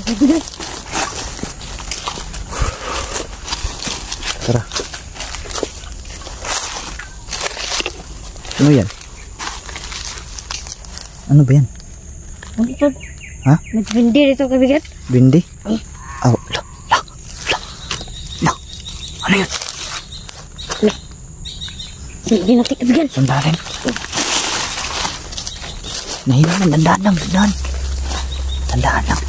kaibigan. Tara. Ano yan? Ano ba yan? Ano ito? Ha? May bindi dito kaibigan. Bindi? Oh, ano yun? Hindi natin kaibigan. Sandalin. Nahilang, dandaan lang, dandaan. Tandaan lang.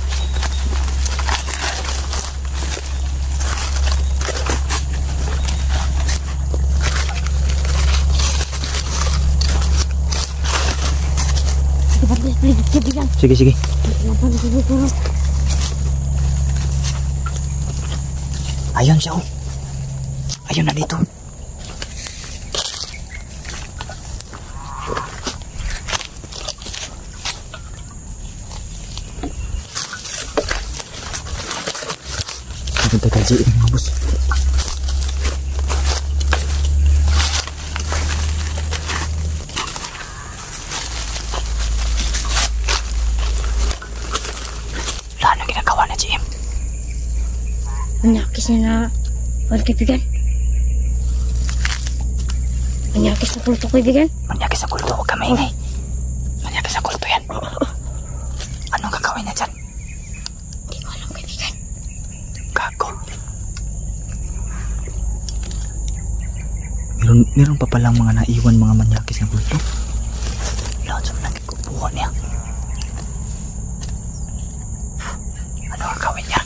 Sige, sige. Ayun siya, oh. Ayun na dito. Kita kaji ini mga boss. Ano ginagawa na GM? Manyakis niya na wala kaibigan. Manyakis na kulto kaibigan. Manyakis na kulto, huwag ka maingay. Manyakis na kulto yan. Anong gagawin niya dyan? Hindi ko alam kaibigan. Gago. Meron pa palang mga naiwan mga manyakis na kulto. Lahat sa mga nagkukuha niya. Ano ang gawin niya?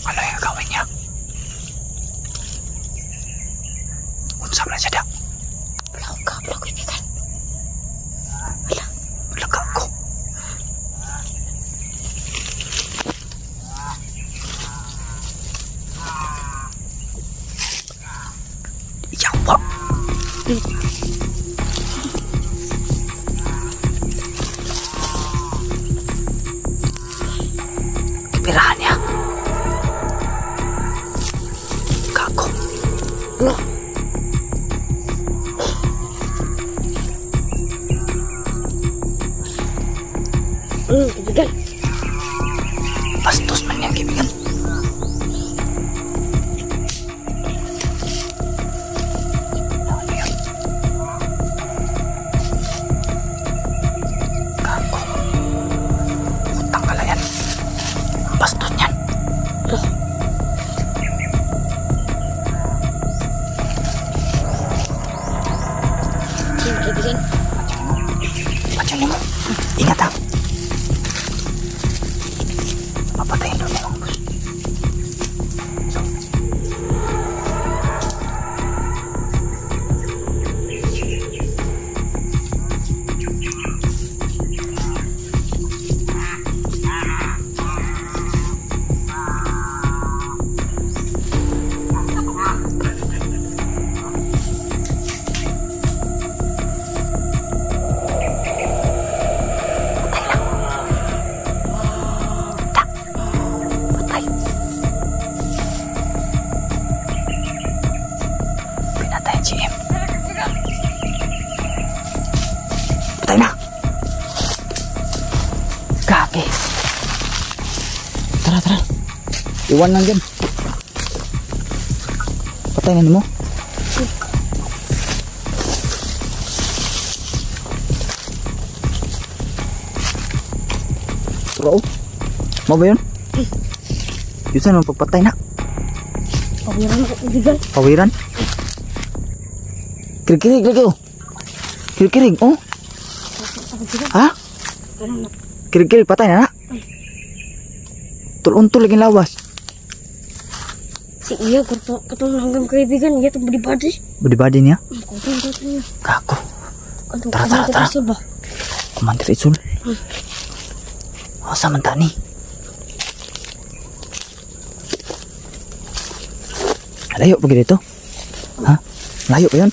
Ano ang gawin niya? Unsam na siya dak. Wala kaibigan. Wala ka ako. Yawa. Pirahan niya. Gago. Wala. Kaibigan. Bastos man yan, kaibigan. Ano yun? Gago. Utang pala yan. Bastos niyan. Wala. Sige kaibigan. Pansyanin mo. Ingat ha. Papatayin doon yung bus. So. Pinatay GM. Patay na. Kaki. Tara, tara. Iwan lang dyan. Patay na mo. Turo. Mau ba yun? Yun saan ang pagpatay na? Pawiran ako kaibigan. Pawiran? Kirig-kirig lagi oh. Kirig-kirig oh. Ha? Kirig-kirig patay na na. Tuluntul lagi lawas. Si iya katong langgam kaibigan iya tuh badi-badi. Badi-badi niya? Katong niya. Gago. Tara, tara, tara. Kumantir Isul. Oh, samantani. Layo pergi dito. Ha? Layo pa yun?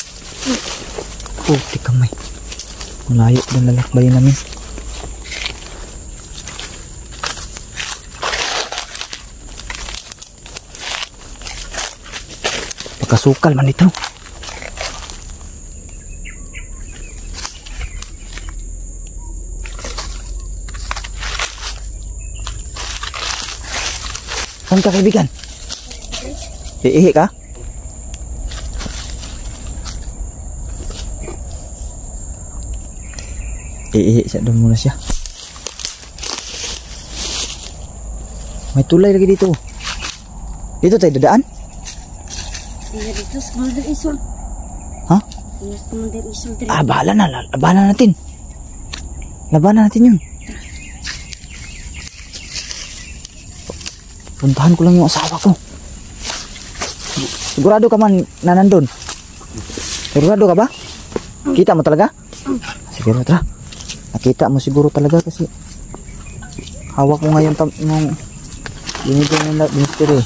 Puti kamay. Layo dan lalakbayin namin. Nakasukal man ito. Saan ka, kaibigan? Iihi ka? Iihi siya, doon muna siya. May tulay lagi dito. Dito tayo dadaan? Iya dito sa Commander Isol. Ha? Iya sa Commander Isol. Ah, bahala na. Labanan natin. Labanan natin yun. Puntahan ko lang yung asawa ko. Sigurado ka man na nandun? Sigurado ka ba? Kita mo talaga? Siguro, tara. Nakita mo siguro talaga kasi hawak mo ngayon yung binigyan nila mystery.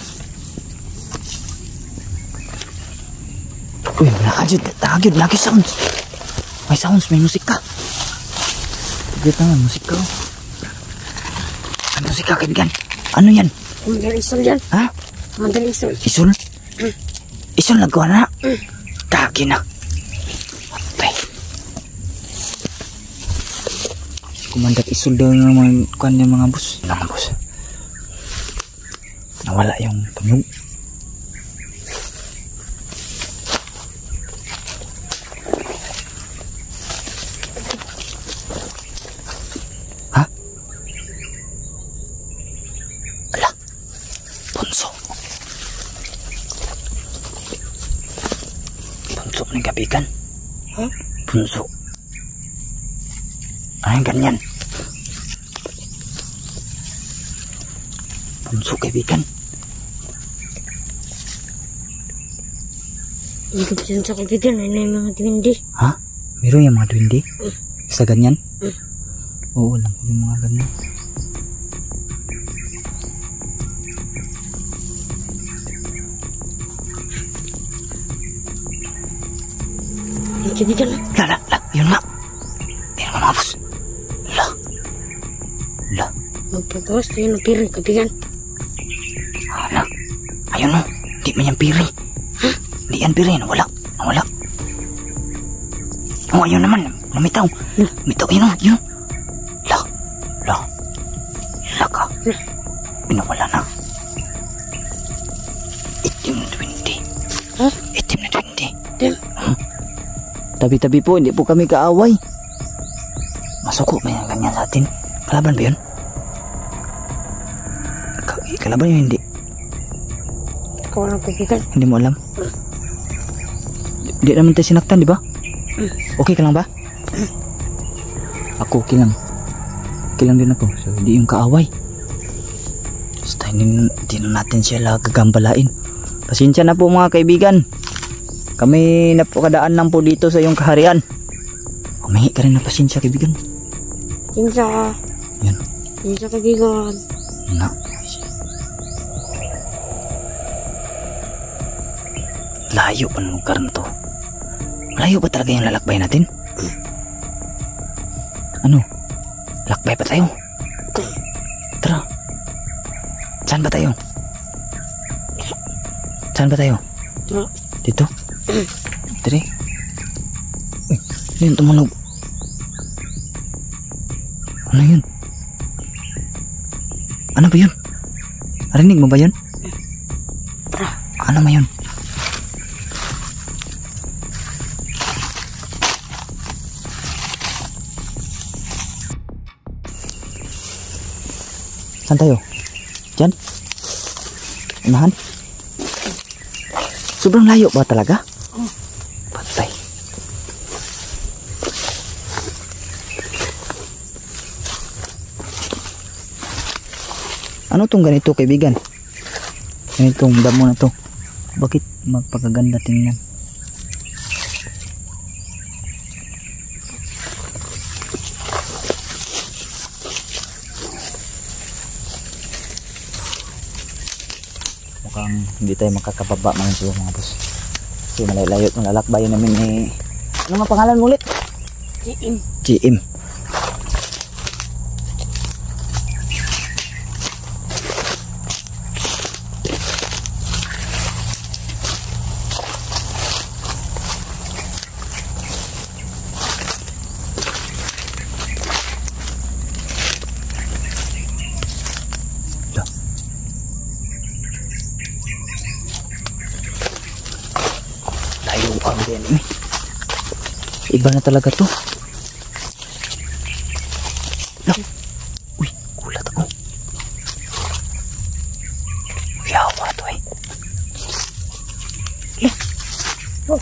Uy, nakajud, lagi sounds. May sounds, may musika. Tigit naman, musika. May musika, kaibigan. Ano yan? Commander Isol yan. Ha? Commander Isol. Isul? Isul nagawa na? Kaki na. Patay. Si Kumandat Isul daw naman kuhan niya mga bus. Mga bus. Nawala yung tunog. Ha? Ala. Bunso. Bunso ng kapikan. Ha? Bunso. Ano yung ganyan? Bunso kaibigan. Higap dyan sa kaibigan. Ano yung mga duwindi? Ha? Meron yung mga duwindi? Sa ganyan? Mm. Oo, alam ko yung mga ganyan. Yung kaibigan. La, yun nga. Yun nga mga boss. La. Magpagawas tayo ng piri, kaibigan. Hala. Ayun mo. Di man yan piri. Di yan piri. Nawala. Oh, ayun naman. Lumitaw. Lumitaw. Ayun o. Yun. La ka. Pinawala na. Itim na 20. Ha? Itim na 20. Itim? Tabi-tabi po. Hindi po kami kaaway. Masuko ba yung ganyan sa atin? Kalaban ba yun? Kalaban yun hindi? Ikaw lang kaibigan. Hindi mo alam? Di naman tayo sinaktan, di ba? Okay ka lang ba? Ako okay lang. Okay lang din ako. So hindi yung kaaway. Basta hindi na natin sila gagambalain. Pasensya na po mga kaibigan. Kami napakadaan lang po dito sa iyong kaharian. Humingi ka rin na pasensya kaibigan. Pasensya. Yan. Pasensya kaibigan. Na. Layo pa ng lugar na to. Malayo ba talaga yung lalakbay natin? Ano? Lakbay pa tayo? Tara. Saan ba tayo? Tara. Dito? Tara. Uy, ano yun tumunog? Ano yun? Ano ba yun? Narinig mo ba yun? Tara. Ano ba yun? Saan tayo? Diyan? Unahan? Sobrang layo ba talaga? Patay. Ano tong ganito kaibigan? Ganitong damo na to. Bakit magpakaganda tingnan? Mukhang hindi tayo makakababa mga boss. Kasi malayo at malalakbayan namin eh. Ano nga pangalan mo ulit? GM. Luang din eh. Iba na talaga to. Look. Uy, gulat ako. Yawa to eh. Oh.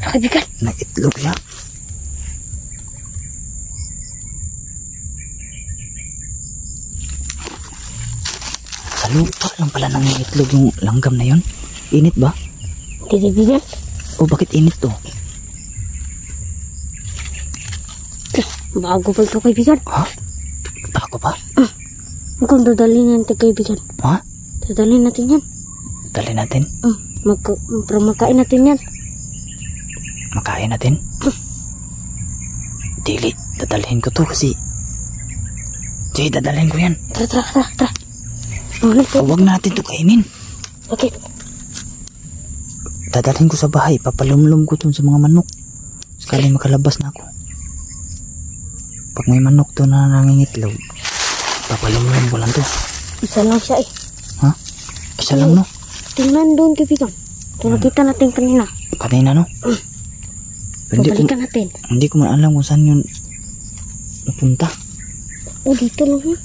Kaibigan. Naitlog siya. Sa lupa lang pala nang itlog yung langgam na yun. Init ba? Hindi, kaibigan. O bakit init to? Bago pa ito, kaibigan. Ha? Bago pa? Kung dadalhin yan, kaibigan. Ha? Dadalhin natin yan. Dali natin. Para makain natin yan. Makain natin. Dili, dadalhin ko to kasi Jay, dadalhin ko yan. Tara. Ano ito? Huwag natin to kainin. Okay. Dadalhin ko sa bahay. Papalumlum ko dun sa mga manok. Sakali makalabas na ako. Pag may manok to na nangingitlog, papalumlum ko lang to. Isa lang siya eh. Ha? Isa lang no? Tingnan doon, kaibigan. Ito nakita natin kanina. Kanina no? Pero Babalikan natin. hindi ko man alam kung saan yun napunta. Oh, dito lang yun.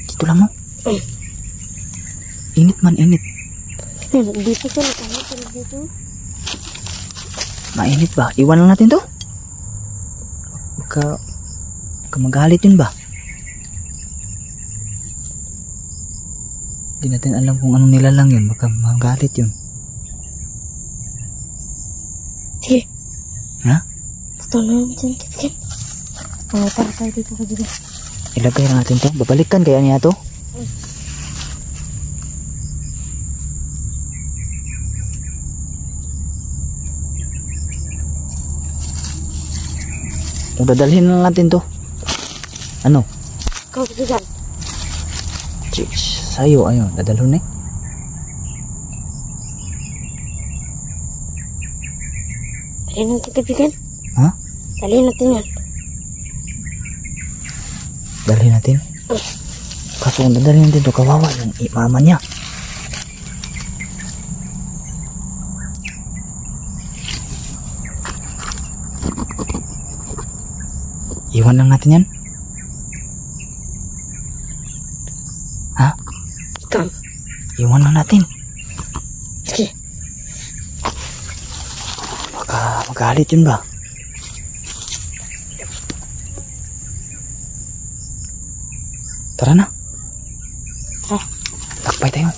Dito lang no? Init man init. Dito siya nakita dito. Mainit ba? Iwan lang natin to? Baka magalit yun ba? Hindi natin alam kung anong nilalang yun. Baka magalit yun. Sige. Ha? Ito na yun dyan, kaibigan. Tara tayo dito, kaibigan. Ilagay na natin to. Babalikan kaya niya to? O dadalhin na natin to. Ano? Ikaw, kaibigan. Sayo, ayun. Dadalhin eh. Dalhin natin, kaibigan. Ha? Dalhin natin yan. Dalhin natin? Kaso kung dadalhin natin to, kawawa yung mama niya. Iwan lang natin yan. Ha? Ikaw. Iwan lang natin. Sige. Baka magalit yun ba? Tara na. Tara. Takpay tayo.